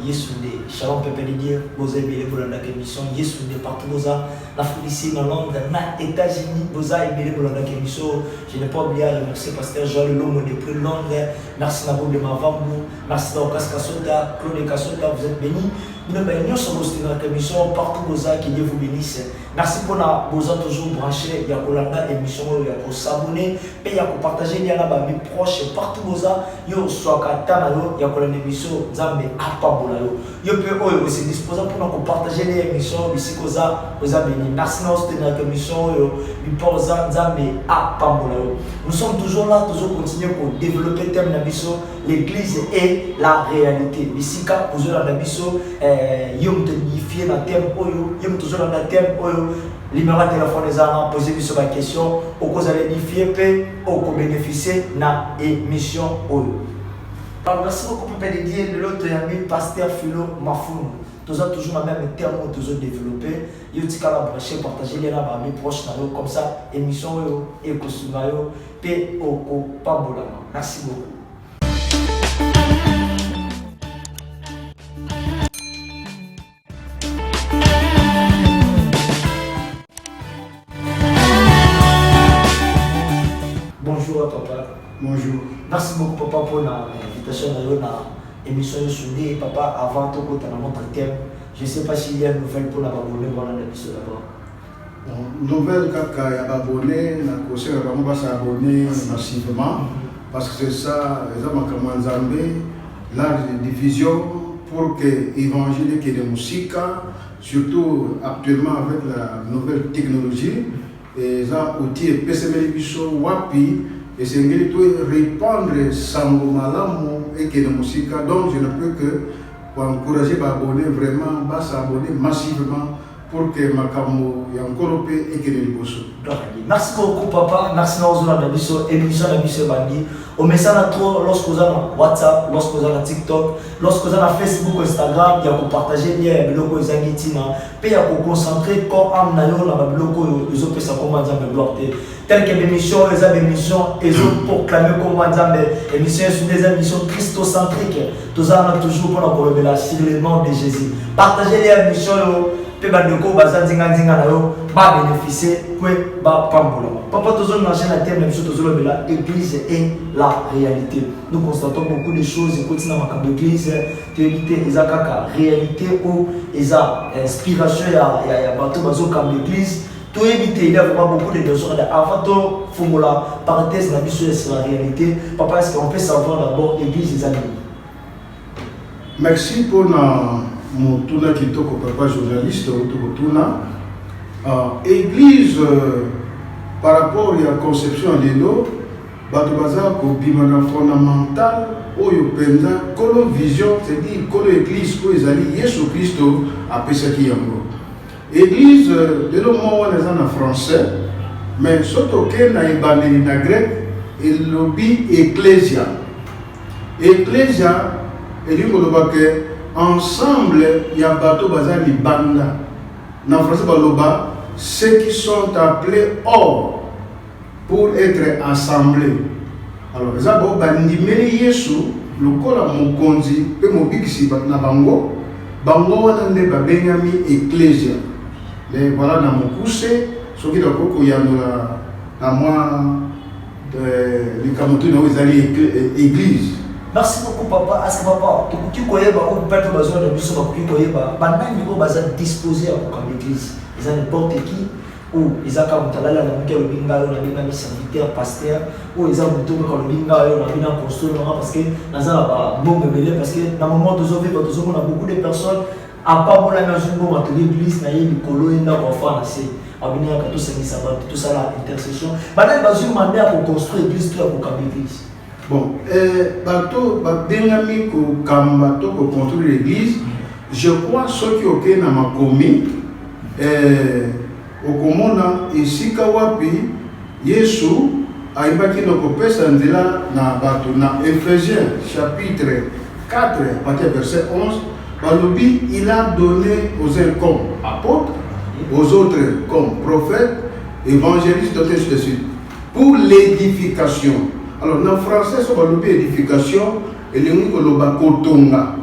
Yesunde, Shalom Pépé de Dieu, vous avez aimé pour la émission, Yesunde partout vous avez, l'Afrique ici, dans Londres, dans les États-Unis, vous avez aimé pour la émission. Je n'ai pas oublié à remercier Pasteur Joël Lomo depuis Londres, merci à vous de Mavambo, merci à Okas Kasota, Claude Kasota, vous êtes bénis. Nous sommes aussi dans la émission, partout vous avez, que Dieu vous bénisse. Merci pour vous avez toujours branché, il y a pour l'émission, il y a pour s'abonner, et il y a pour partager, il y a mes proches, partout vous avez, il y a soit il y a pour l'émission, Zambe Apabola. Yo peux aussi disposer pour nous partager les émissions ici vous avez béni. Merci de soutenir la émission Zambe Apabola. Nous sommes toujours là, toujours continuer pour développer le thème de l'émission, l'église et la réalité. Ici quand vous avez l'émission, yom te unifier dans thème oyo, yom toujours dans thème oyo. Numéro de téléphone des gens poser sur ma question, au cause de unifier pe au bénéficier na émission oyo. Merci beaucoup pour de Dieu, de l'autre ami Pasteur Philo Mafoun. Nous avons toujours le même terme, toujours développé. Il y a des gens qui ont partagé les amis proches comme ça, émission et Kosumayo, et au Pabolama. Merci beaucoup. Bonjour papa. Bonjour. Merci beaucoup papa pour l'invitation à l'émission de Soudé. Papa, avant tout dans notre thème, je ne sais pas s'il y a une nouvelle pour la abonner dans l'émission d'abord. Nouvelle quand il y a abonné, on va s'abonner massivement parce que c'est ça, les hommes comme Nzambé, l'art de diffusion pour que l'évangile qui est de musique, surtout actuellement avec la nouvelle technologie, et ça outil PCB Bisso Wapi. Et c'est répandre Sango Malamu et que de musique. Donc je ne peux que encourager les abonnés vraiment, s'abonner massivement pour que ma camo y encore et que les bosses. Merci beaucoup papa, merci à vous de l'émission Bandi. Au message trop lorsque vous avez WhatsApp, lorsque vous avez TikTok, lorsque vous avez Facebook, Instagram, il y a pour partager les blogs et puis il y a pour concentrer comme amnayo dans les blogs ils ont fait ça comme on bloqué. Telles que l'émission, les émissions, ils ont proclamé comme on dit émissions sur des émissions christocentriques. Tout ça on a toujours pour nous révéler sur le nom de Jésus. Partagez les émissions. Papa bénéficier papa toujours enchaîne la thème même chose toujours l'église et la réalité. Nous constatons beaucoup de choses écoute dans ma l'église théorité et la réalité ou les inspiration il y a bateau bazo comme l'église tout éviter il y a vraiment beaucoup de choses avant tout formula parenthèse la mission sur la réalité. Papa est-ce qu'on peut savoir d'abord l'église et les amis? Merci pour mon tourna qui toque au papa journaliste au tourna église par rapport à la conception de l'eau bato baza ko bimana fondamental oyo penza kolo vision c'est-à-dire kolo église ko ezali Yesu Christo apesaki yango église de l'eau mo wana eza na français mais soto ke na ebandeli na grec elobi ecclesia elingo loba ke ensemble, il y a bateau bazar libanda. Dans français, baloba, ceux qui sont appelés hors pour être assemblés. Alors, les abos bandimeli Yesu, le kola mokonzi, pe mobikisi na bango, bango wana nde ba benyami ecclesia. Mais voilà dans mon coussé, ce qui doit koko yanola na moi les kamotu na ezali église. Merci beaucoup papa. Est-ce que papa, tu connais pas ou peut-être besoin de plus tu connais pas. Maintenant il faut baser disposer à comme église. Ils ont n'importe qui ou ils ont comme talala la muke le binga yo na binga mi serviteur pasteur ou ils ont tout comme le binga yo na binga construire parce que dans ça ba bon bébé parce que dans moment d'aujourd'hui on a beaucoup de personnes à part pour la maison pour entrer l'église na yé mikolo enda ko fa na se abina ka tout ça ni ça tout ça la intercession. Maintenant bazou demander pour construire l'église tout pour comme église. Bon, bateau, bengami ko kambato ko construire l'église. Je crois ceux qui ont été dans ma commune, au commandant ici kawapi, Yesu a imbaki no kopesa ndela na bateau na Éphésiens chapitre 4, verset 11. Balobi, il a donné aux uns comme apôtres, aux autres comme prophètes, évangélistes, ainsi de suite, pour l'édification. Alors, dans le français, c'est l'édification et le mot kotonga.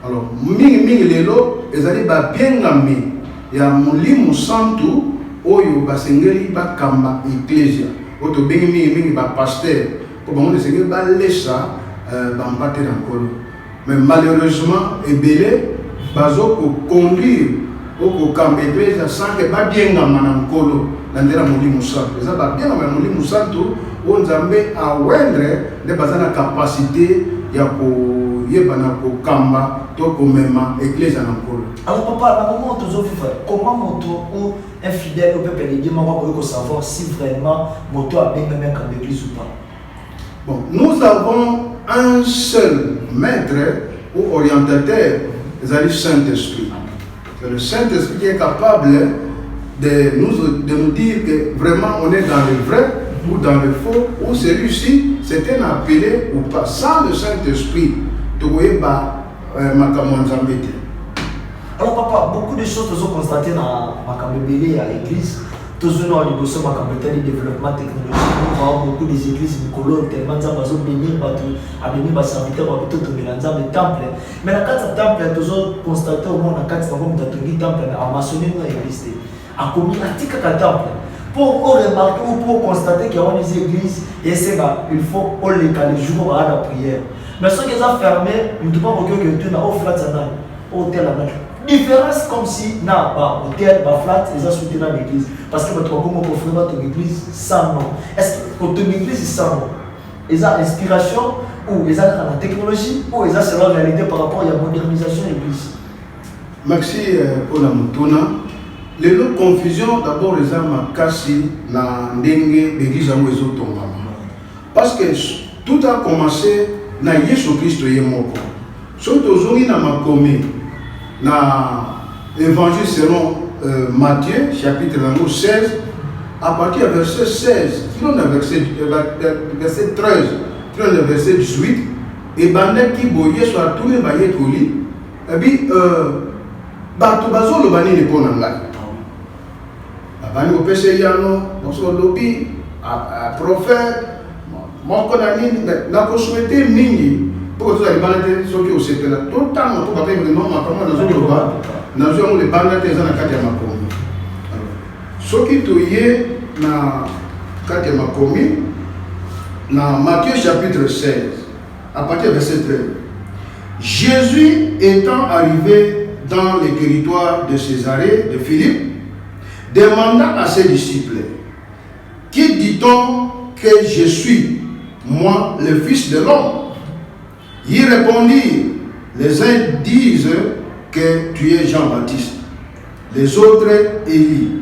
Alors, mingi lelo, ezali ba biengami ya Molimo Santu oyo basengeli bakamba ecclesia. Oto mingi ba pasteur pour bango desengeli ba lesa ba mpate na nkolo. Mais malheureusement, ebele bazo ko conduire au kamba ecclesia sans que ba biengama na nkolo na ndela Molimo Santu. Eza ba biengama na Molimo Santu o Nzambe awendre de bazana capacité ya ko yebana ko kamba to ko mema église na nkolo. Alors papa, à un moment où comment moto ou un fidèle au peuple de Dieu peut savoir si vraiment moto a bien même comme église ou pas? Bon, nous avons un seul maître ou orientateur, c'est le Saint-Esprit. C'est le Saint-Esprit qui est capable de nous dire que vraiment on est dans le vrai ou dans le faux, ou celui-ci c'est un appelé ou pas. Sans le Saint-Esprit, tu vois pas alors papa, beaucoup de choses sont constatées dans Makambébélé à l'église. Tous nous avons du développement technologique. Nous avons beaucoup des églises Nicolas, tellement de gens bénir, à bénir les serviteurs, à tout le temple. Mais dans le temple, nous avons constaté au moins dans le temple, à maçonner dans l'église. À combien de temple? Pour remarquer ou pour constater qu'il y a des églises, et c'est là, il faut les jours à la prière. Mais ceux qui sont fermés, ils ne peuvent pas recueillir que tu n'as pas flat hôtel à mettre. Différence comme si, non, pas hôtel, pas flat, ils ont soutenu dans l'église. Parce que votre comment offrir votre église sans nom. Est-ce que votre église est sans nom? Ils ont inspiration, ou ils ont la technologie, ou ils ont la réalité par rapport à la modernisation de l'église. Merci pour la moutona. Les confusions, d'abord, les hommes cassés dans l'église où ils ont tombé. Parce que tout a commencé na Yesu Christ yemoko. Surtout aujourd'hui na makomi na évangile selon Matthieu chapitre 16 à partir du verset 16 qui est verset 13 qui est le verset 18 et bande qui boye soit tous les baye koli et puis bato bazo lo bani ne pona ngai bani ko pese yano boso lobi a prophète mon connaît n'a pas souhaité mingi pour que tu aies balade sur qui au CPLA tout le temps pour pas dire non ma comment dans un droit dans un les balades dans la carte ma commis alors ce qui toyé na carte ma commis dans Matthieu chapitre 16 à partir du verset 13 Jésus étant arrivé dans le territoire de Césarée de Philippe demanda à ses disciples qui dit-on que je suis moi, le Fils de l'homme? Ils répondirent, les uns disent que tu es Jean-Baptiste, les autres Élie,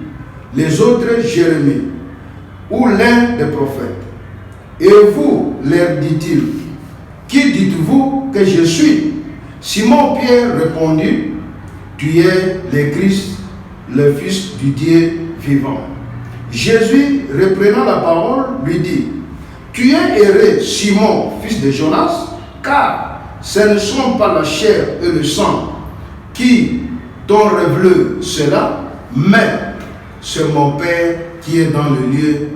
les autres Jérémie, ou l'un des prophètes. Et vous, leur dit-il, qui dites-vous que je suis? Simon-Pierre répondit, tu es le Christ, le Fils du Dieu vivant. Jésus, reprenant la parole, lui dit, tu es heureux, Simon, fils de Jonas, car ce ne sont pas la chair et le sang qui t'ont révélé cela, mais c'est mon Père qui est dans le lieu,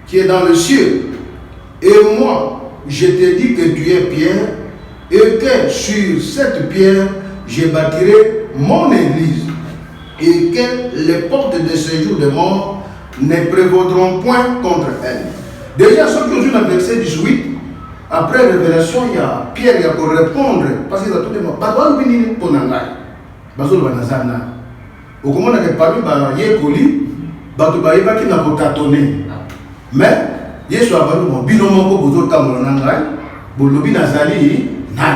qui est dans le ciel. Et moi, je te dis que tu es Pierre, et que sur cette pierre, je bâtirai mon église, et que les portes de séjour de mort ne prévaudront point contre elle. Déjà, ceux qui ont vu dans le verset 18, après révélation, il y a Pierre qui a pour répondre, parce qu'il a tout demandé. Badouan vini pour nangai, bazol banazana. Au comment on a parlé par Yekoli, badou baïba qui n'a pas tâtonné. Mais Yesu a parlé mon binomon pour vous autres nangai, pour lobi nazali nan.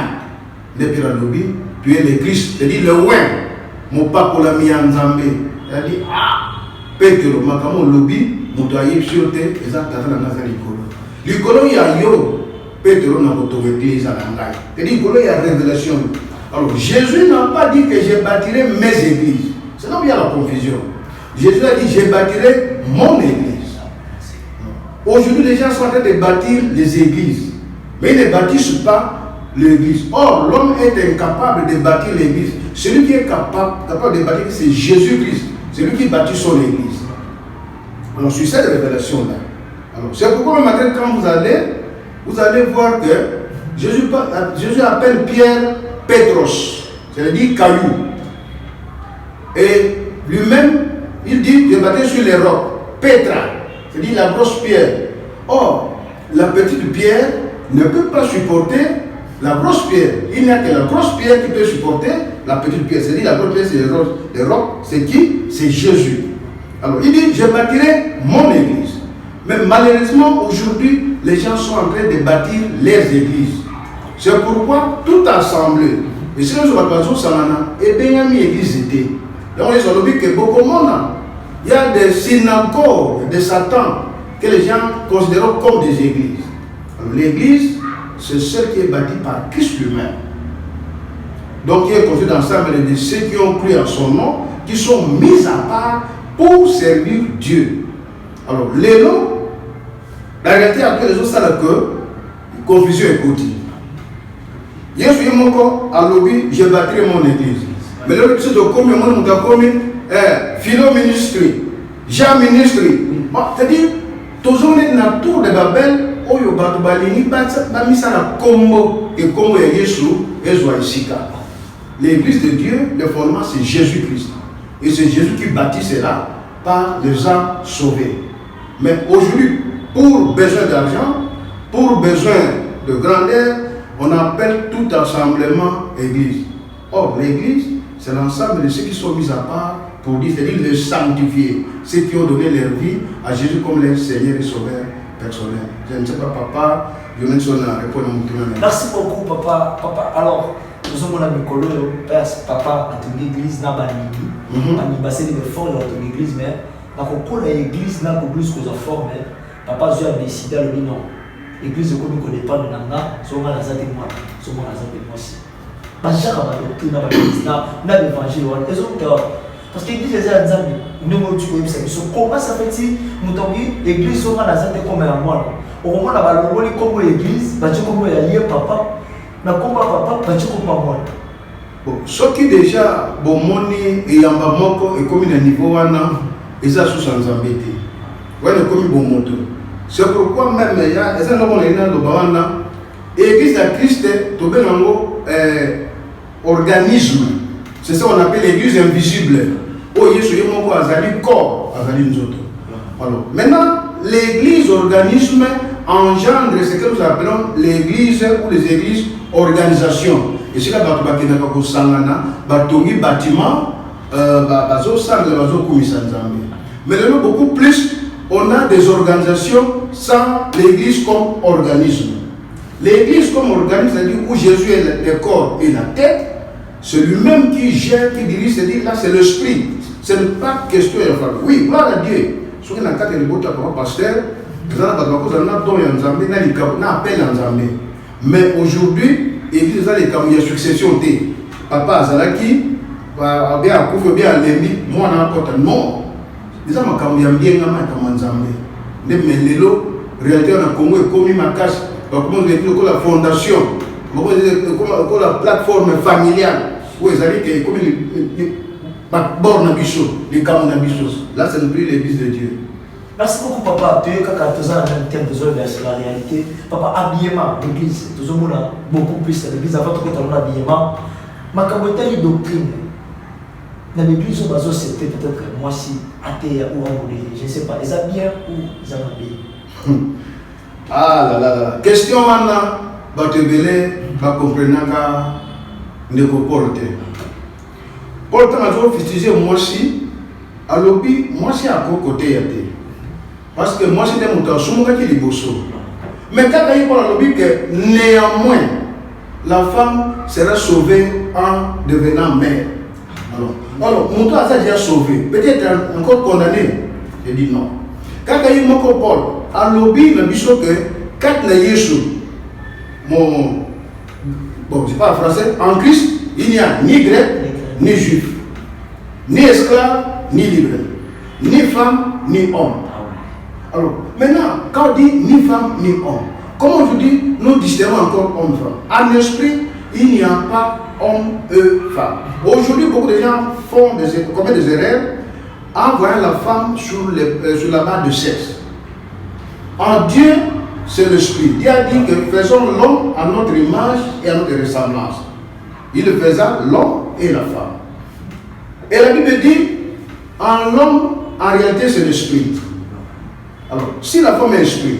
Depuis la lobby, tu es le Christ, c'est-à-dire le ouin, mon papa pour la mianzambe. C'est-à-dire Petro, makamo lobby. Moutaïb sur terre, et ça, t'as fait la nasa l'icolo. L'icolo, il y a yo, Petro n'a pas trouvé l'église à l'angaï. Et l'icolo, il y a révélation. Alors, Jésus n'a pas dit que je bâtirai mes églises. C'est là où il y a la confusion. Jésus a dit, je bâtirai mon église. Aujourd'hui, les gens sont en train de bâtir les églises. Mais ils ne bâtissent pas l'église. Or, l'homme est incapable de bâtir l'église. Celui qui est capable de bâtir, c'est Jésus-Christ. C'est lui qui bâtit son église. Alors, sur cette révélation-là, c'est pourquoi le matin, quand vous allez voir que Jésus appelle Pierre Pétros. c'est-à-dire caillou. Et lui-même, il dit, je bâtis sur les rocs, Petra, c'est-à-dire la grosse pierre. Or, la petite pierre ne peut pas supporter la grosse pierre. Il n'y a que la grosse pierre qui peut supporter la petite pierre. C'est-à-dire la grosse pierre, c'est les rocs. C'est qui? C'est Jésus. Alors, il dit, je bâtirai mon église. Mais malheureusement, aujourd'hui, les gens sont en train de bâtir leurs églises. C'est pourquoi, tout assemblé, et si nous avons Salana, et bien mis l'église était. Donc, ils ont dit que beaucoup de monde, il y a des synagogues de Satan que les gens considèrent comme des églises. L'église, c'est celle qui est bâtie par Christ lui-même. Donc, il est constitué d'ensemble de ceux qui ont cru en son nom, qui sont mis à part pour servir Dieu. Alors, les noms, la réalité actuelle, les autres, c'est que confusion est continue. Hier, je suis mon corps à lobby, je bâtirai mon église. Mais là, c'est de combien de monde, Philo ministry, Jean ministry. C'est-à-dire, toujours on est dans la tour de Babel, où il y a un combo et comme il y a Yeshua et Zoïsika. L'église de Dieu, le fondement, c'est Jésus-Christ. Et c'est Jésus qui bâtit cela par les âmes sauvées. Mais aujourd'hui, pour besoin d'argent, pour besoin de grandeur, on appelle tout assemblement église. Or, l'église, c'est l'ensemble de ceux qui sont mis à part pour dire, c'est-à-dire les sanctifiés, ceux qui ont donné leur vie à Jésus comme leur Seigneur et Sauveur personnel. Je ne sais pas, papa, je ne sais pas répondre à mon tour. Merci beaucoup, papa. Papa, alors, nous sommes dans papa, à ton église, n'a pas d'église. On a passé des efforts dans ton église, mais dans l'église, n'a pas plus qu'on a formé. Papa, je vais décider à non. L'église, comme on ne connaît pas de Nanga, c'est moi la zate moi, c'est moi la zate moi aussi. Parce que chaque doctrine n'a pas d'église, n'a l'évangile. Parce que l'église, les gens nous comment ça fait-il nous tomber l'église, c'est moi la zate comme un moi. Au moment où on a comme l'église, comme il y a papa, na comme papa, comme moi. Bon, ce qui déjà, bon, moni et yambamoko et comme il y a niveau, et ça sous sans embêter. Voilà comme bon moto. C'est pourquoi même il y a des gens qui ont l'église de Christ, tout bien organisme. C'est ça qu'on appelle l'église invisible. Oh, Jésus est mon corps, azali nous autres. Alors, maintenant, l'église organisme engendre ce que nous appelons l'église ou les églises organisation. Et c'est là que nous avons un bâtiment, mais là, beaucoup plus, on a des organisations sans l'église comme organisme. L'église comme organisme, c'est-à-dire où Jésus est le corps et la tête, c'est lui-même qui gère, qui dirige, c'est-à-dire là c'est l'esprit. Ce n'est pas question de faire. Oui, gloire à Dieu. Ce qu'on a quatre de votre pasteur, mais aujourd'hui, l'église a les camouilles succession. Papa Azalaki, bien à couvre, bien à l'ennemi, moi on a encore non. Les gens m'ont bien comme Nzambe. Mais les réalité on a Congo et commis ma cache. Comment dire la fondation, comment la plateforme familiale. Où ils allaient que comme les bornes les camons d'ambition. Là c'est le plus l'église de Dieu. Merci beaucoup, papa. Tu es quand tu as un thème de la réalité. Papa, habillement, l'église, tout le monde a beaucoup plus l'église avant tout le habillement. Ma camouflage doctrine. Dans l'église, on va c'était peut-être moi si athée ou amoureux. Je ne sais pas. Ils habillent ou ils habillent. Ah là là là. Question maintenant. Va te belé, va comprendre que ne comporte. Pour tant que fustigé moi si, à l'objet, moi si à côté athée. Parce que moi, c'était mon temps, je suis bosso. Mais quand il parle à l'objet que néanmoins, la femme sera sauvée en devenant mère. Alors mon temps a déjà sauvé. Peut-être encore condamné. Je dis non. Quand il parle à l'objet, il dit que quand il y a Jésus, bon, je parle français, en Christ, il n'y a ni grec, ni juif, ni esclave, ni libre, ni femme, ni homme. Alors, maintenant, quand on dit ni femme ni homme, comment je dis, nous distinguons encore homme-femme. En esprit, il n'y a pas homme et femme. Aujourd'hui, beaucoup de gens commettent des erreurs en voyant la femme sur la base de sexe. En Dieu, c'est l'esprit. Dieu a dit que faisons l'homme à notre image et à notre ressemblance. Il faisait l'homme et la femme. Et la Bible dit, en l'homme, en réalité, c'est l'esprit. Alors, si la femme est esprit,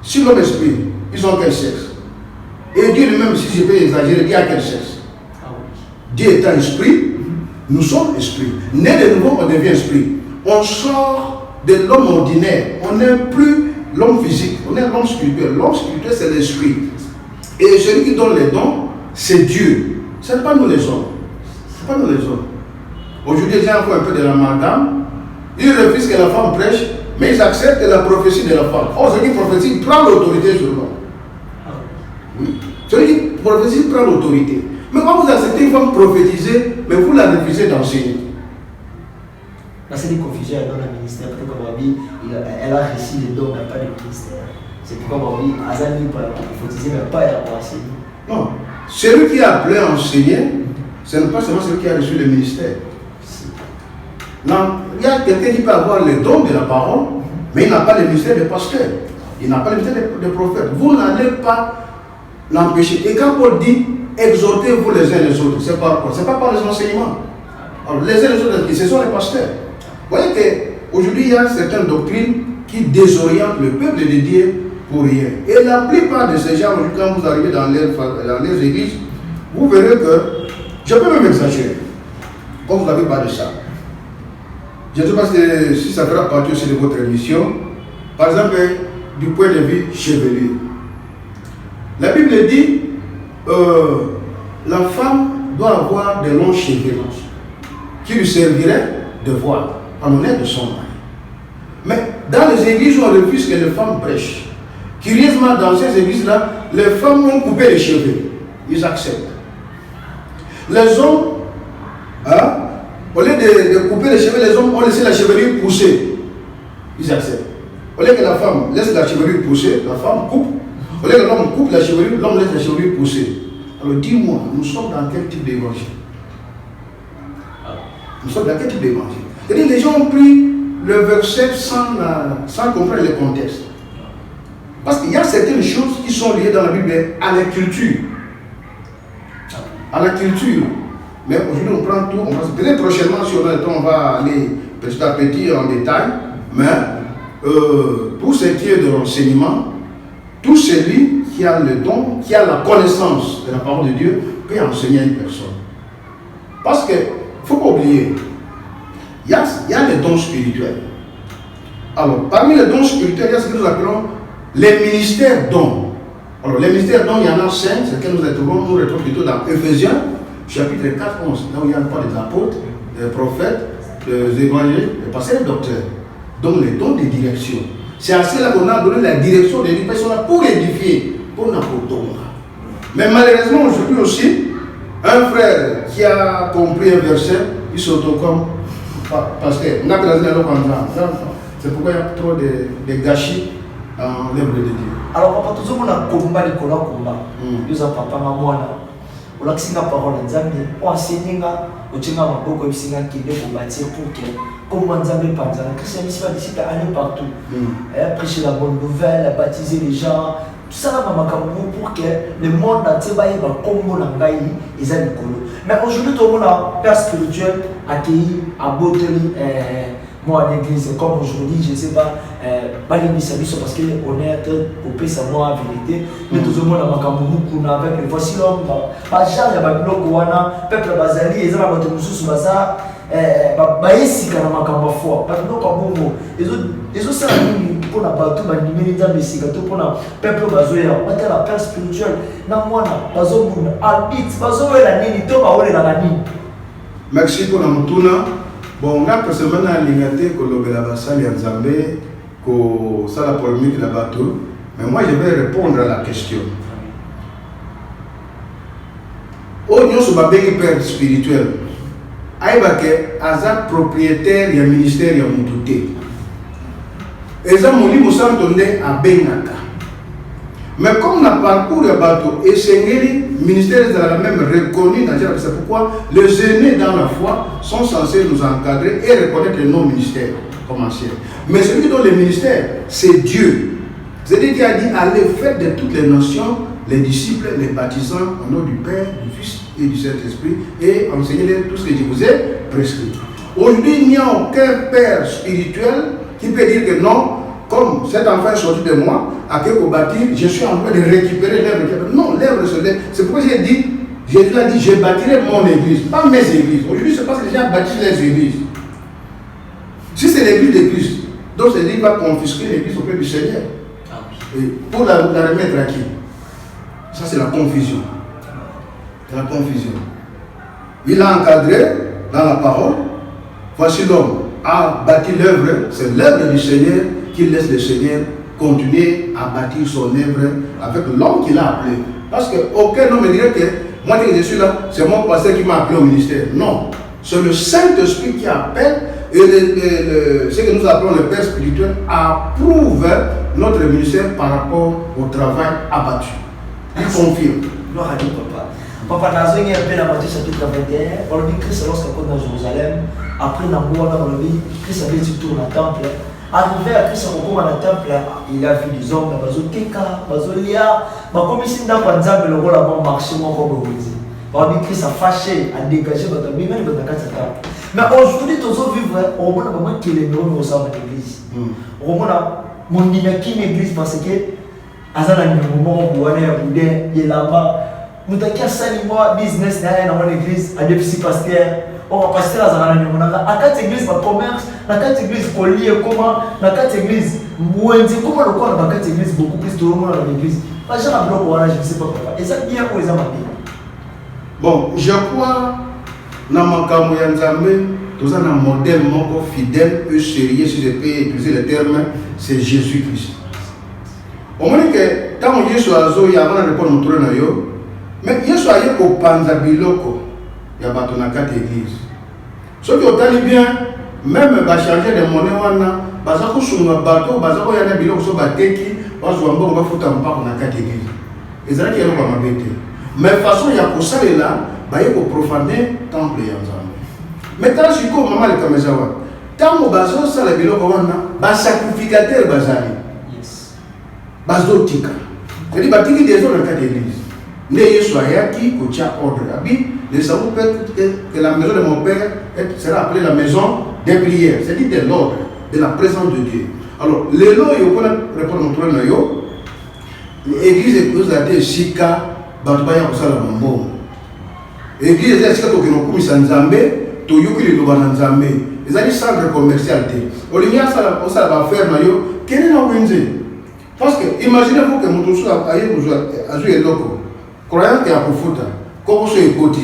si l'homme est esprit, ils ont quel sexe? Et Dieu lui-même, si je peux exagérer, dit à quel sexe? Dieu étant esprit, nous sommes esprit. Né de nouveau, on devient esprit. On sort de l'homme ordinaire. On n'est plus l'homme physique, on est l'homme spirituel. L'homme spirituel, c'est l'esprit. Et celui qui donne les dons, c'est Dieu. Ce n'est pas nous les hommes. Ce n'est pas nous les hommes. Aujourd'hui, les gens font un peu de l'amalgame. Ils refusent que la femme prêche, mais ils acceptent la prophétie de la femme. Or, celui qui prophétie prend l'autorité sur l'homme. Oui. Celui qui prophétie prend l'autorité. Mais quand vous acceptez une femme prophétiser, mais vous la refusez d'enseigner. C'est des confusions dans le ministère. Elle a reçu les dons, mais pas le ministère. C'est pourquoi Azali peut prophétiser, mais pas enseigner. Non. Celui qui est appelé à enseigner, ce n'est pas seulement celui qui a reçu le ministère. Non, il y a quelqu'un qui peut avoir le don de la parole, mais il n'a pas le ministère de pasteur. Il n'a pas le ministère de prophète. Vous n'allez pas l'empêcher. Et quand Paul dit, exhortez-vous les uns les autres, c'est par quoi? C'est pas par les enseignements. Alors, les uns les autres, ce sont les pasteurs. Vous voyez qu'aujourd'hui, il y a certaines doctrines qui désorientent le peuple de Dieu pour rien. Et la plupart de ces gens, quand vous arrivez dans les églises, vous verrez que, je peux même exagérer, comme vous n'avez pas de ça. Je ne sais pas si ça fera partie aussi de votre émission. Par exemple, du point de vue chevelu. La Bible dit, la femme doit avoir de longs cheveux qui lui serviraient de voile en honneur de son mari. Mais dans les églises, on refuse que les femmes prêchent. Curieusement, dans ces églises-là, les femmes ont coupé les cheveux. Ils acceptent. Les hommes, au lieu de couper les cheveux, les hommes ont laissé la chevelure pousser. Ils acceptent. Au lieu que la femme laisse la chevelure pousser, la femme coupe. Au lieu que l'homme coupe la chevelure, l'homme laisse la chevelure pousser. Alors dis-moi, nous sommes dans quel type d'évangile? Nous sommes dans quel type d'évangile? C'est-à-dire les gens ont pris le verset sans comprendre le contexte. Parce qu'il y a certaines choses qui sont liées dans la Bible à la culture. À la culture. Mais aujourd'hui, on prend tout. Peut-être prochainement, si on a le temps, on va aller petit à petit en détail. Mais pour ce qui est de l'enseignement, tout celui qui a le don, qui a la connaissance de la parole de Dieu, peut enseigner à une personne. Parce qu'il ne faut pas oublier, il y a les dons spirituels. Alors, parmi les dons spirituels, il y a ce que nous appelons les ministères dons. Alors, les ministères dons, il y en a 5, c'est que nous retrouvons plutôt dans Ephésiens, chapitre 4, 11, là où il y a le pas des apôtres, des prophètes, des évangélistes, des pasteurs et des docteurs. Donc, les dons de direction. C'est à cela qu'on a donné la direction de l'éducation pour édifier, pour n'importe quoi. Mais malheureusement, aujourd'hui aussi, un frère qui a compris un verset, il s'auto-comme pasteur. C'est pourquoi il y a trop de gâchis en l'œuvre de Dieu. Alors, papa, tout le monde a combat, Nicolas combat. Nous avons papa, maman, on a la parole de Nzambe, on a enseigné, on a dit beaucoup de choses qui doivent bâtir pour que, comme Nzambe pense, le christianisme a décidé d'aller partout. Prêcher la bonne nouvelle, baptiser les gens, tout ça là, pour que le monde entier va comme Nangaï, ils aient le colo. Mais aujourd'hui, tout le monde a père spirituel, accueilli, à Boteli, moi à l'église, comme aujourd'hui, je ne sais pas, parce qu'on est coupé sa moi en vérité, mais tout le monde a Makamoukou avec le voici l'homme, pas genre, il y a un peuple Bazali, ils ont un peu de sous Baza, Baïsi, quand on a un peu fort, parce que nous, comme bon, ils ont ça pour la bateau, mais ils ont des cigarettes pour le peuple Bazoya, on a la père spirituelle, Namwana, Bazomoun, Albit, Bazoé la Nini, Thomas, la Nini. Merci pour la moutuna. Bon, on a personnellement l'ingité que le Bassali en Zambé, que ça la polémique de la bateau, mais moi je vais répondre à la question. Oignon sur ma belle père spirituel, aïbake, azak propriétaire, il y a ministère, il y a moutouté. Et ça, mon livre s'en donnait à Benaka. Mais comme le parcours de bateau et Sengeli, ministère de la même reconnu dans le c'est pourquoi les aînés dans la foi sont censés nous encadrer et reconnaître nos ministères comme anciens. Mais celui qui donne les ministères, c'est Dieu. C'est Dieu qui a dit allez, faites de toutes les nations les disciples, les baptisants au nom du Père, du Fils et du Saint-Esprit et enseignez-les tout ce que je vous ai prescrit. Aujourd'hui, il n'y a aucun père spirituel qui peut dire que non, comme cet enfant est sorti de moi, à quelque bâtir, je suis en train de récupérer l'œuvre. Non, l'œuvre se lève. C'est pourquoi j'ai dit, Jésus a dit, je bâtirai mon église, pas mes églises. Aujourd'hui, c'est parce que les gens bâtissent les églises. Si c'est l'église de Christ, donc c'est-à-dire qu'il va confisquer l'église auprès du Seigneur. Et pour la remettre à qui? Ça, c'est la confusion. C'est la confusion. Il a encadré dans la parole. Voici l'homme a bâti l'œuvre, c'est l'œuvre du Seigneur qui laisse le Seigneur continuer à bâtir son œuvre avec l'homme qu'il a appelé. Parce qu'aucun homme me dirait que moi que je suis là, c'est mon pasteur qui m'a appelé au ministère. Non, c'est le Saint-Esprit qui appelle et ce que nous appelons le Père spirituel approuve notre ministère par rapport au travail abattu. Il confirme. Gloire à Dieu, papa. Papa, dans un peu dans Matthieu chapitre 21, on dit Christ lorsqu'il est dans Jérusalem, après Namboua, on dit Christ avait du tour dans le temple. Arrivé à Christ dans le temple, il a vu des hommes, Bazokeka, Bazolia, comme ici dans le temple, le rôle a marché, moi, comme vous dites. On dit Christ a fâché, a dégagé, même dans le temple. Mais aujourd'hui, tous les vivre, on voit vraiment qu'il est non au sein de l'église. On voit mon dynamique l'église parce que azana ni moment où on est là-bas. Nous avons business dans l'église, à déficit pasteur. On va passer à la carte église, le commerce, la carte église, collier, comment, la carte église, comment le corps de la carte église, beaucoup plus de monde dans l'église. Pas jamais un bloc, je ne sais pas pourquoi. Et ça bien pour les amis. Bon, je crois, dans ma camoyanzamé, tout un modèle fidèle et sérieux, si je peux utiliser le terme, c'est Jésus-Christ. Au moins que, tant que Jésus a zo, il y a un répondre au trône, mais Jésus a eu au Panzabiloko, il y a une carte église. Ce qui est bien, même changer de monnaie, bazako sur un bateau, bazako yana biloko so bateki, bazwambo on va foutre un pas na carte église. Et ça qui est pas m'embêter. Mais façon il y a pour ça là, ba yeko profaner temple ya Nzambe. Maintenant si ko maman le kamezawa. Tant bazo ça le biloko wana, ba sacrificateur bazali. Yes. Bazo tika. C'est-à-dire batiki des autres carte église. Ne Yesu ayaki ko tia ordre. Abi, les savons que la maison de mon père sera appelée la maison des prières. C'est-à-dire de l'ordre, de la présence de Dieu. Alors, les lois, il faut répondre au trône. L'église est plus à dire Sika, Batubaya Kusala Mambo. L'église est Sika Tokino Kumisa Nzambe, Toyoki le Lobana Nzambe. Les amis centre commercial. Olivia Sala va faire Mayo, quel est l'organisé? Parce que imaginez-vous que mon tour a joué loco. Croyant qu'il y a pour foutre, comme ce est côté.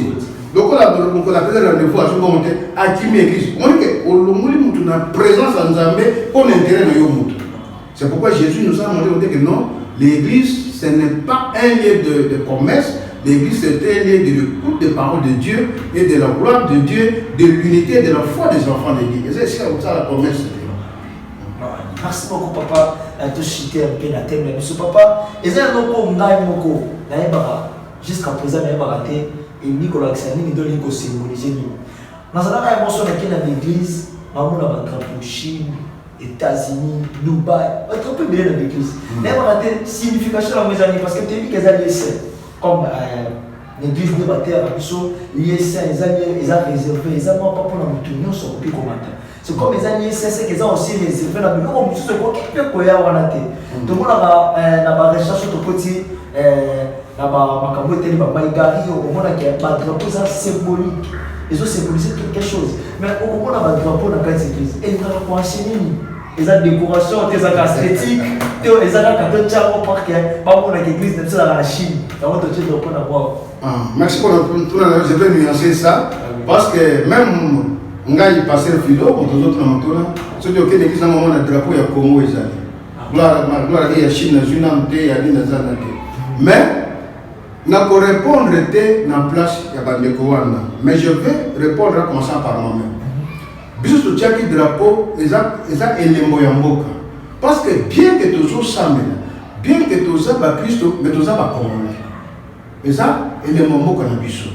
Donc, on a fait un rendez-vous à ce moment à qui l'église. On dit que nous avons présence en Zambé pour l'intérêt de Yomutu. C'est pourquoi Jésus nous a montré que non, l'église, ce n'est pas un lieu de commerce. L'église, c'est un lieu de l'écoute des paroles de Dieu et de la gloire de Dieu, de l'unité et de la foi des enfants de Dieu. Et c'est comme ça la promesse. Merci beaucoup, papa. Tu cité un peu la thème de M. Papa. Et c'est un peu jusqu'à présent, il y a et Nicolas Xani, il doit symboliser. Dans la émotion dans l'église, il y a un drapeau Chine, États-Unis, Dubaï, un drapeau bien dans l'église. Il y a une signification dans mes années parce que tu as vu qu'ils ont laissé comme l'église de la terre, ils ont réservé, ils ont pas pour la tournée sur le commentaire. C'est comme les années c'est qu'ils ont aussi réservé la maison, comme ce qui peut quoi y avoir la tête. Tout le monde a recherché au côté. Na makambo eteli babaigari okomona ke badrapeau eza symbolique ezo symboliser quelque chose mais okomona badrapeau na kati église elingaka koenchaîner nini eza décoration te ezaka esthétique te ezalaka to tiango parke bamonaka église na biso ezalaka na Chine yango totie drapeau na kwao. Merci pour je vais nuancer ça parce que même ngai passer philo pour tous autres na soki okende église na momona drapeau ya Congo ezali gloire ya Chine na zuna mte ya dina zana te mais n'a pas répondre dans la place de Bandekouana. Mais je vais répondre en commençant par moi-même. Bisous tout tchaki drapeau, ils ont élément yamboka. Parce que bien que tous os samedi, bien que tous os Christ, mais tous os Congolais. Ils ont élément yamboka na bisous.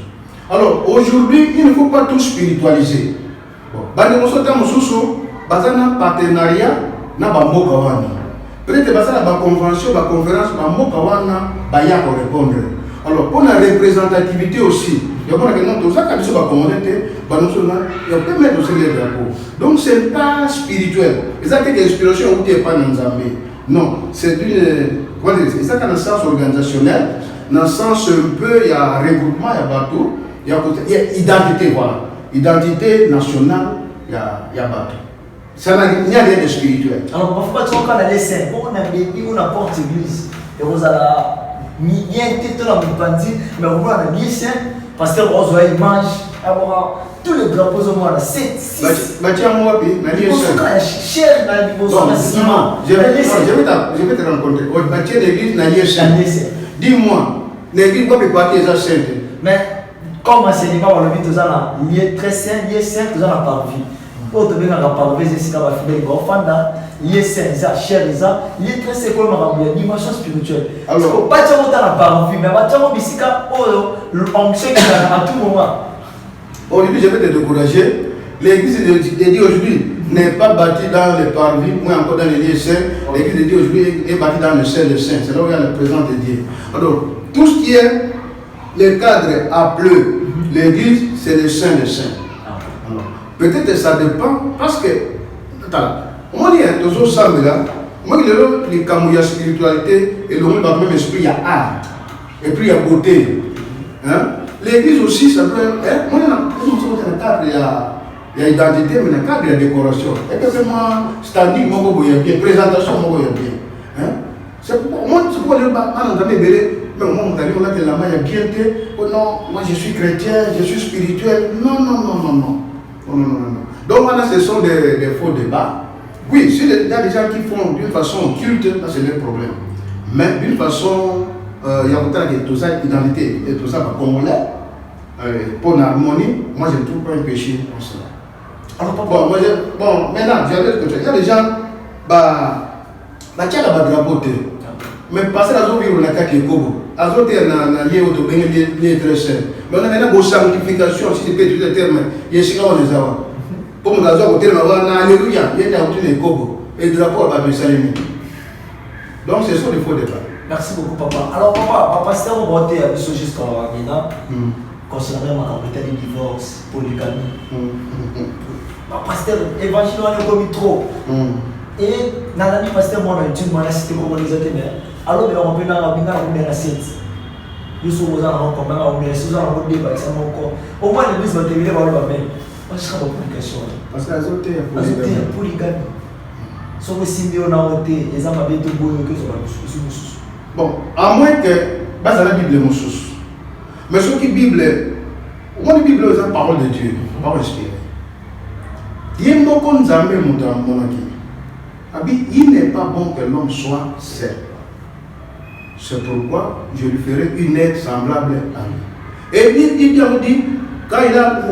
Alors aujourd'hui, il ne faut pas tout spiritualiser. Bandekouana dans Moussou, bazana partenariat na bamboka wana. Peut-être bazana ba convention, ba conférence, bamboka wana ba ya répondre. Alors, pour la représentativité aussi, il y a tout ça, quand ils sont communauté, il y a peut mettre aussi les drapeaux. Donc, ce n'est pas spirituel. Et ça, c'est une inspiration où tu n'es pas dans le Zambie. Non, c'est une. Comment dire, c'est ça dans le sens organisationnel, dans le sens un peu, il y a regroupement, il y a bateau, il y a identité, voilà. Identité nationale, il y a bateau. Ça il n'y a rien de spirituel. Alors, parfois, tu vois, quand on a les saints, on a mis, on apporte l'église. Et vous allez. Il y a un titre dans le bandit, mais au moins on a mis saint, parce que on a une image, tous les drapeaux au moins, 7, 6. Tiens, moi, je vais te rencontrer. Bâtir l'église, dis-moi, l'église, pourquoi pas que ça sainte? Mais, comme enseignement, on a mis tout ça, il est très saint, il est saint, tout ça dans la vie. Pour te dire, on a parlé, c'est ce qu'on va faire, il est saint, cher, il est très saint, il y a une dimension spirituelle. Alors, pas de temps dans la parole, mais pas de temps on sait à tout moment. Aujourd'hui, je vais te décourager. L'église de Dieu aujourd'hui n'est pas bâtie dans les parvis, ou encore dans les lieux saints. L'église de Dieu aujourd'hui est bâtie dans le Saint des Saints. C'est là où il y a le présent de Dieu. Alors, tout ce qui est le cadre appelé l'église, c'est le Saint des Saints. Peut-être que ça dépend, parce que, on dit, toujours ça, là, moi, il y a spiritualité, et le monde dans le même esprit, il y a art, et puis il y a beauté. Hein? L'église aussi, ça peut être, moi, dans le cadre, il y a identité, mais dans le cadre, il y a décoration. Et que c'est moi, standing, moi, il y a bien, présentation, moi, il y a bien. Hein? C'est pourquoi, moi, c'est pourquoi, mais moi, on a dit, la main, il y a bien, oh non, moi, je suis chrétien, je suis spirituel. Non. Donc, maintenant, ce sont des faux débats. Oui, s'il y a des gens qui font d'une façon culte, là, c'est le problème. Mais d'une façon, il y a autant de tout ça, identité, et tout ça, comme on l'est, pour l'harmonie, moi, je ne trouve pas un péché comme ça. Alors, maintenant, il y a des gens, qui ont la beauté. Mais passer la zone vivre dans la carte Kobo, la zone est dans lié au bien très sain. Mais on a maintenant une sanctification, si tu peux utiliser le terme, il y a des gens comme la zone au terme, alléluia, il y a des Kobo, et le drapeau va me saluer. Donc ce sont des faux débats. Merci beaucoup, papa. Alors, papa, pasteur, on va voter à ce jusqu'à maintenant, concernant ma campagne de divorce, polygamie. Pasteur, évangile, on est commis trop. Et dans la vie, pasteur, moi, on a une cité comme les autres, mais alors, on peut dans la cité. Nous sommes aux gens comme on est sous un débat, ça encore. Au moins, l'église va terminer par le même. Moi, je serai pas pour une question. Parce que les autres, il y a polygamie. Sauf que si on a voté, les gens avaient tout beau que ce soit. Bon, à moins que, c'est la Bible est source. Mais ce qui est Bible, la Bible est la parole de Dieu, parole inspirée. Il y a beaucoup de gens il n'est pas bon que l'homme soit seul. C'est pourquoi je lui ferai une aide semblable à lui. Et il dit, quand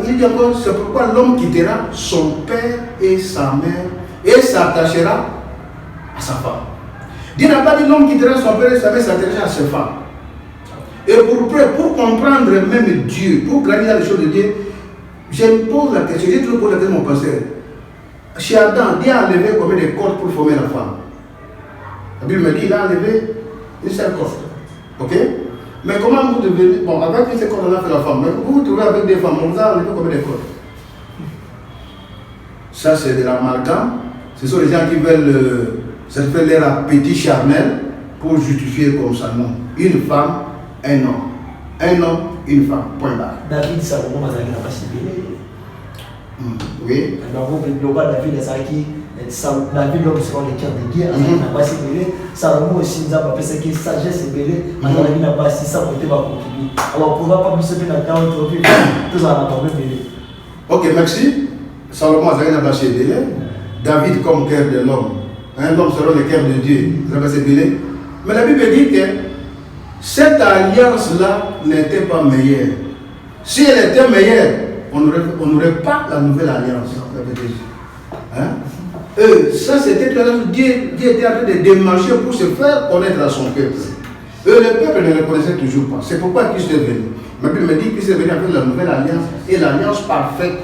il dit encore, c'est pourquoi l'homme quittera son père et sa mère et s'attachera à sa femme. Dieu n'a pas dit l'homme quittera son père et sa mère s'attachera à sa femme. Et pour comprendre même Dieu, pour gagner les choses de Dieu, je me pose la question, j'ai toujours posé la question à mon pasteur. Chez Adam, Dieu a enlevé combien de cordes pour former la femme? La Bible me dit qu'il a enlevé une seule corde. Ok? Mais comment vous devenez. Bon, avec une seule corde, on a fait la femme. Mais vous vous trouvez avec des femmes, on vous a enlevé combien de cordes? Ça, c'est de l'amalgame. Ce sont les gens qui veulent faire leur appétit charnel pour justifier comme ça. Non. Une femme, un homme. Un homme, une femme. Point barre. David, ça va pas oui. Le roi David est qui David l'homme selon les cœurs de guerre, il n'a pas si belé. Salomon aussi nous a appelé ça qui est sagesse et belé. Alors il n'a pas si ça côté va contribuer. Alors pour ne pas me sauver dans le temps, tout ça va tomber belé. Ok, merci. Salomon a rien à passer belé. David comme cœur de l'homme. Un homme selon le cœur de Dieu. Ça va se belé. Mais la Bible dit que cette alliance-là n'était pas meilleure. Si elle était meilleure, on n'aurait pas la nouvelle alliance avec Jésus. Hein? Ça, c'était Dieu était en train de démarcher pour se faire connaître à son peuple. Le peuple ne le connaissait toujours pas. C'est pourquoi Christ est venu. Ma Bible me dit qu'il est venu avec la nouvelle alliance et l'alliance parfaite.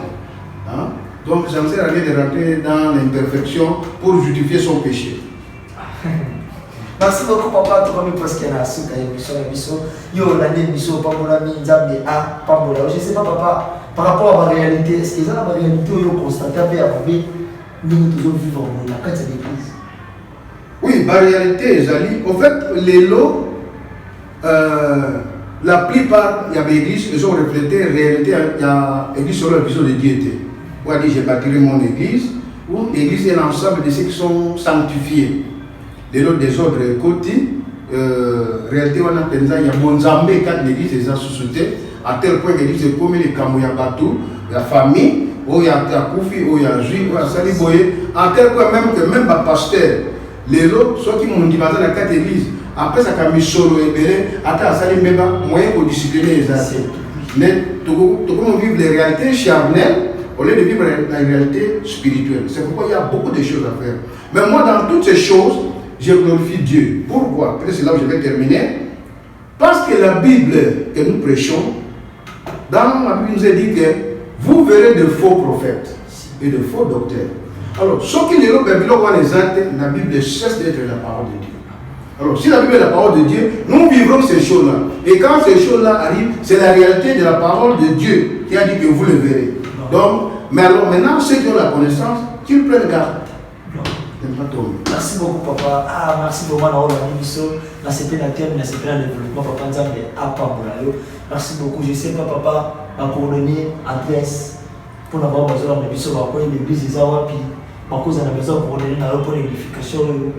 Hein? Donc, ça ne sert à rien de rentrer dans l'imperfection pour justifier son péché. Merci beaucoup papa, tu comme parce qu'il y a un sucre à l'émission, yo l'année émission Pambola Minzambe à Pambola. Je sais pas papa, par rapport à ma réalité, est-ce que ça la réalité où vous constatez avec Ababé, nous toujours vivre en la carte de l'église? Oui, la réalité, Zali, en fait, les lots, la plupart, il y a des églises, ils ont reflété la réalité, il y a l'église sur l'épisode de Dieu. On a dit, j'ai bâti mon église, où l'église est l'ensemble de ceux qui sont sanctifiés. Les lots des autres côtés, réalité, on a pensé, il y a bon Zambé, quand l'église est sous-souté, à tel point que l'église est comme les Kamouyabatou, la famille, où il y a Koufi, où il y a Juif, où il y a Saliboye, à tel point même que même le pasteur, les lots, ceux qui m'ont dit dans la carte église, après ça a mis solo et belé, après ça a mis moyen pour discipliner les athées. Mais tout le monde vit les réalités charnelles au lieu de vivre la réalité spirituelle. C'est pourquoi il y a beaucoup de choses à faire. Mais moi, dans toutes ces choses, je glorifie Dieu. Pourquoi? C'est là où je vais terminer. Parce que la Bible que nous prêchons, dans la Bible, nous a dit que vous verrez de faux prophètes et de faux docteurs. Alors, ce qui est la Bible cesse d'être la parole de Dieu. Alors, si la Bible est la parole de Dieu, nous vivrons ces choses-là. Et quand ces choses-là arrivent, c'est la réalité de la parole de Dieu qui a dit que vous le verrez. Donc, mais alors maintenant, ceux qui ont la connaissance, qu'ils prennent garde. Merci beaucoup papa. Ah, merci beaucoup à l'émission. Dans ce plan de développement, papa Nzambe à Pambola. Merci beaucoup. Je sais pas papa, ma coordonnée, adresse, pour avoir besoin de l'émission, pour l'église des Awapi. Ma cause a besoin pour donner pour l'édification.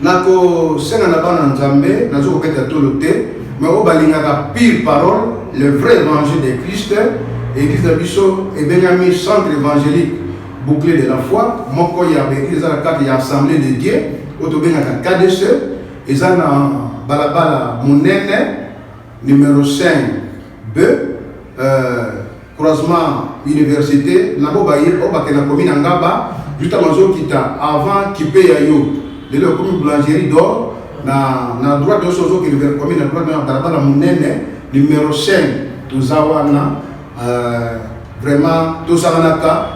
Nako senga na bana Nzambe nazo koketa tolo te mais o balingaka pire parole le vrai évangile de Christ église de biso et Benjamin centre évangélique bouclé de la foi moko ya église la carte ya assemblée de Dieu auto bengaka KDC ezana balabala monene numéro 5 B croisement université nabo bayir o bakena commune ngaba juste avant kita avant kipe ya yo de la commune boulangerie d'or, na droite de ce qui est commune, na droite de la monnaie, numéro 5, Touzawana, vraiment, Touzawanaka,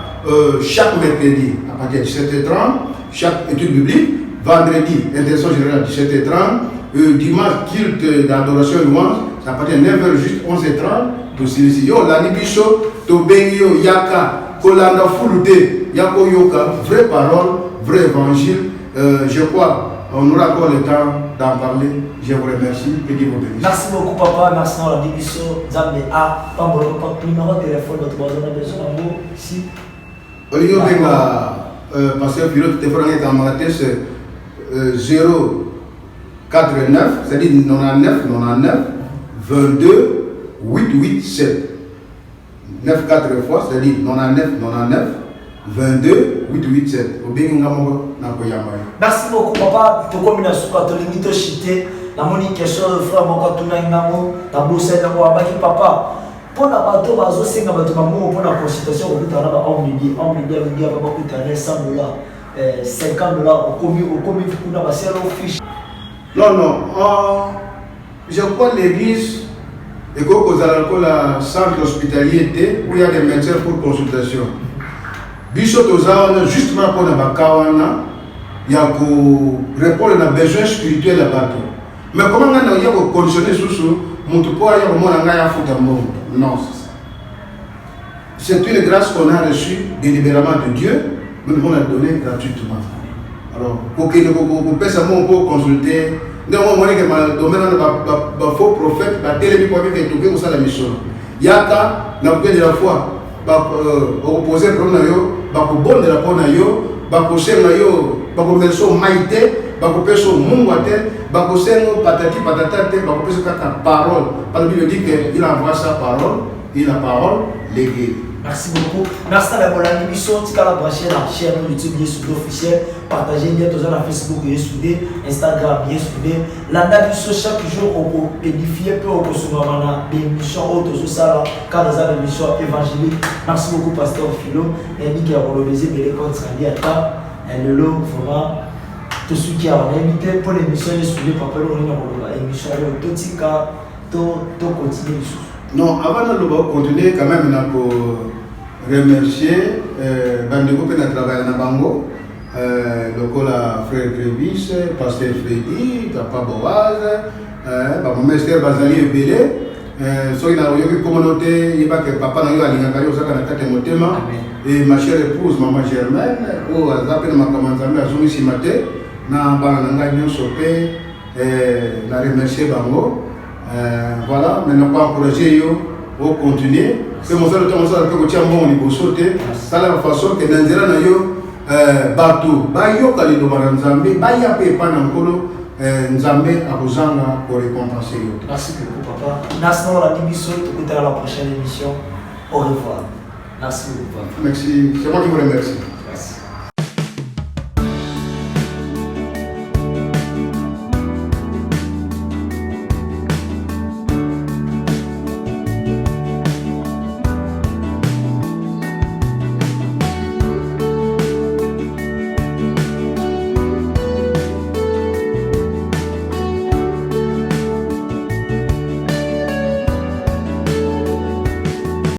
chaque mercredi à partir de 17h30, chaque étude biblique, vendredi, intention générale à 17h30, dimanche, culte d'adoration et louange, à partir de 9h juste 11h30, tout ceci. Yo, la Nibiso, Tobengio, Yaka, Kolanda Fulute, Yako Yoka, vraie parole, vrai évangile. Je crois on aura encore le temps d'en parler. Je vous remercie et Dieu vous bénisse. Merci beaucoup papa, merci à la division Zambé A. Pambola papa, numéro de téléphone notre besoin de besoin d'amour ici. Olivier Benga, pasteur pilote de Franck Camarate, c'est 049, c'est-à-dire 99 99 22 887. 9 4 fois, c'est-à-dire 99 99 22 887. Merci beaucoup papa. Tu comme na suka to limite chité na moni question de frère moko tuna ngamo na bosse na ko abaki papa. Pona bato bazo senga bato bango pona consultation au but na ba on midi ngia ba ko tana $100 $50 au commis kuna ba selo fiche. Non, je crois l'église et que la centre hospitalier où il y a des médecins pour consultation. Biso tozawana justement pour na bakawana ya ko répondre na besoin spirituel à bato. Mais comment on a conditionné sous mon poids ya mona ngaya futa monde? Non. C'est une grâce qu'on a reçue délibérément de Dieu, nous devons la donner gratuitement. Alors, pour que nous puissions consulter, nous avons dit que le domaine de faux prophète, la télé pour que tout le monde la mission. Yaka, n'a pas de la foi, opposer le problème, bon de la peau, bakoser yo, bakomerso maïté, bakopeso mungwate, bakosengo patati patatate, bakopeso kaka parole. Parce que Bible dit qu'il envoie sa parole, il a parole léguée. Merci beaucoup. Merci à la émission. Tu as la brancher la chaîne YouTube Yesoudé officiel. Partagez bien tous sur Facebook Yesoudé, Instagram Yesoudé. L'anda biso chaque jour on peut édifier peu au consommer l'émission autour ça car dans la émission évangélique. Merci beaucoup pasteur Philo. Et Nick a relevé les comptes rendus à table. Et le lot vraiment tout ce qui a invité pour l'émission Yesoudé papa le émission tout petit cas tout continuer. Non, avant de continuer, quand même, pour remercier Bandeko qui a travaillé dans Bango, lokola frère Grévis, pasteur Freddy, papa Boaz, maman Esther bazali ebele. Soki na yoki communauté yeba que papa na yo alingaka yo zaka na kati motema et ma chère épouse maman Germaine o azape na makamanzambe azongisima te na bana na ngai nyonso mpe la remercier bango. Voilà, mais ne pas encourager yo au continuer que mosala to mosala pe kotia mbongo liboso te sala la façon que na nzela na yo bato bayoka liloba na Nzambe baya pe epa na nkolo Nzambe akozanga pour récompenser yo. Merci beaucoup papa. Merci dans la émission, tu à la prochaine émission. Au revoir. Merci beaucoup papa. Merci, c'est moi qui vous remercie. Merci.